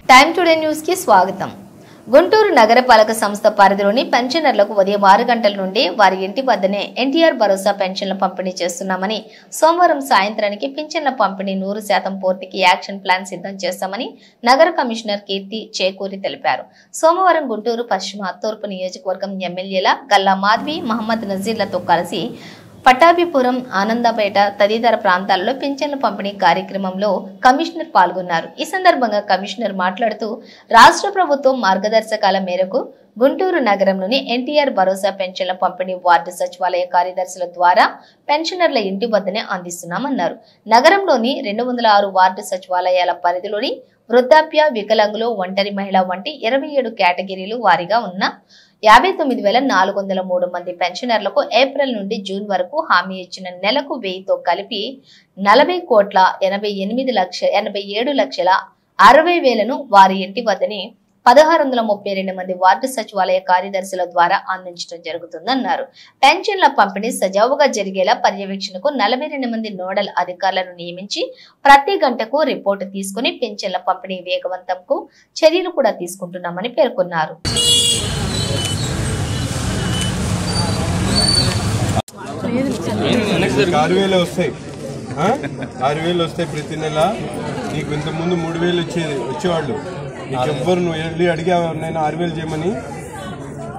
Time today news కి స్వాగతం. గుంటూరు నగరపాలక సంస్థ పరిధిలోని పెన్షనర్లకు ఉదయం 6 గంటల నుండి వారి ఇంటి వద్దనే ఎన్టీఆర్ భరోసా పెన్షన్ల పంపిణీ చేస్తున్నామని, సోమవారం సాయంత్రానికి పింఛన్ల పంపిణీ 100% పూర్తికి యాక్షన్ ప్లాన్ సిద్ధం చేస్తామని నగర కమిషనర్ కీర్తి చేకూరి తెలిపారు. సోమవారం గుంటూరు పశ్చిమ, తూర్పు నియోజకవర్గం ఎమ్మెల్యేల గల్లా మాధవి, మహమ్మద్ నజీర్లతో కలిసి పట్టాభిపురం, ఆనందపేట తదితర ప్రాంతాల్లో పింఛన్ల పంపిణీ కార్యక్రమంలో కమిషనర్ పాల్గొన్నారు. ఈ సందర్భంగా కమిషనర్ మాట్లాడుతూ, రాష్ట్ర ప్రభుత్వం మార్గదర్శకాల మేరకు గుంటూరు నగరంలోని ఎన్టీఆర్ భరోసా పెన్షన్ల పంపిణీ వార్డు సచివాలయ కార్యదర్శుల ద్వారా పెన్షనర్ల ఇంటి వద్దనే అందిస్తున్నామన్నారు. నగరంలోని 206 వార్డు సచివాలయాల పరిధిలోని వృద్ధాప్య, వికలాంగులు, ఒంటరి మహిళ వంటి 27 కేటగిరీలు వారీగా ఉన్న 59,403 మంది పెన్షనర్లకు ఏప్రిల్ నుండి జూన్ వరకు హామీ ఇచ్చిన నెలకు 1000తో కలిపి 40,87,60,000 వారి ఇంటి వద్దనే 1632 మంది వార్డు సచివాలయ కార్యదర్శుల ద్వారా అందించడం జరుగుతుందన్నారు. పెన్షన్ల పంపిణీ సజావుగా జరిగేలా పర్యవేక్షణకు 42 మంది నోడల్ అధికారులను నియమించి ప్రతి గంటకు రిపోర్టు తీసుకుని పెన్షన్ల పంపిణీ వేగవంతంకు చర్యలు కూడా తీసుకుంటున్నామని పేర్కొన్నారు. వస్తాయి ప్రతి నెల. నీకు ఇంతకుముందు 3,000 వచ్చేవాళ్ళు. నీకు ఎవ్వరు నువ్వు వెళ్ళి అడిగావా? నేను 6,000 చేయమని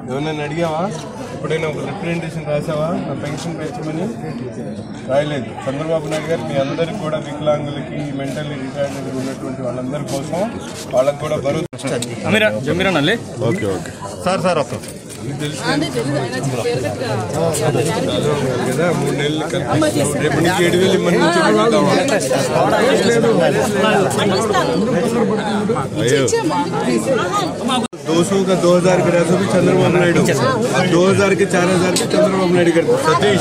ఎవరినైనా అడిగావా? ఎప్పుడైనా ఒక రిప్రజెంటేషన్ రాసావా? నా పెన్షన్ పెంచమని రాయలేదు. చంద్రబాబు నాయుడు గారు మీ అందరికి కూడా, వికలాంగులకి, మెంటల్లీ రిటైర్డ్ ఉన్నటువంటి వాళ్ళందరి కోసం వాళ్ళకి కూడా భరోసా. ఓకే ఓకే సార్ సార్ వస్తాం తెలుసు కదా. 3 నెలలు కలిపి రేపు నుంచి 7,000 ఇమ్మని అయ్యో 200 का 2,000 करा तो भी चंद्रबाबू नायडू, 2,000 के 4,000 के चंद्रबाबू नायडू करते. सतीश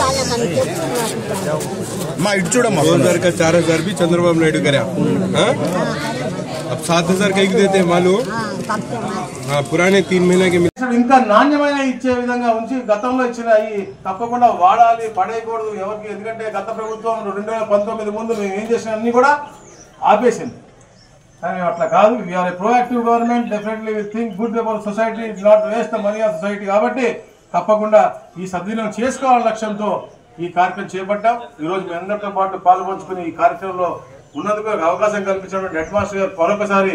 2,000 का 4,000 भी चंद्रबाबू नायडू करा. अब 7,000 कहीं देते हैं मालूम. हाँ, पुराने 3 महीने के ఇంకా నాణ్యమైన ఇచ్చే విధంగా ఉంచి గతంలో ఇచ్చిన ఈ తప్పకుండా వాడాలి, పడేయకూడదు ఎవరికి. ఎందుకంటే గత ప్రభుత్వం 2019 ముందు మేము ఏం చేసిన అన్ని కూడా ఆపేసింది. కానీ అట్లా కాదు. We are a proactive government. Definitely we think good about society, it not waste the money of society. కాబట్టి తప్పకుండా ఈ సద్వినియోగం చేసుకోవాలనే లక్ష్యంతో ఈ కార్యక్రమం చేపట్టాం. ఈరోజు మీ అందరితో పాటు పాల్పంచుకుని ఈ కార్యక్రమంలో ఉన్నందుకు అవకాశం కల్పించినటువంటి హెడ్ మాస్టర్ గారు మరొకసారి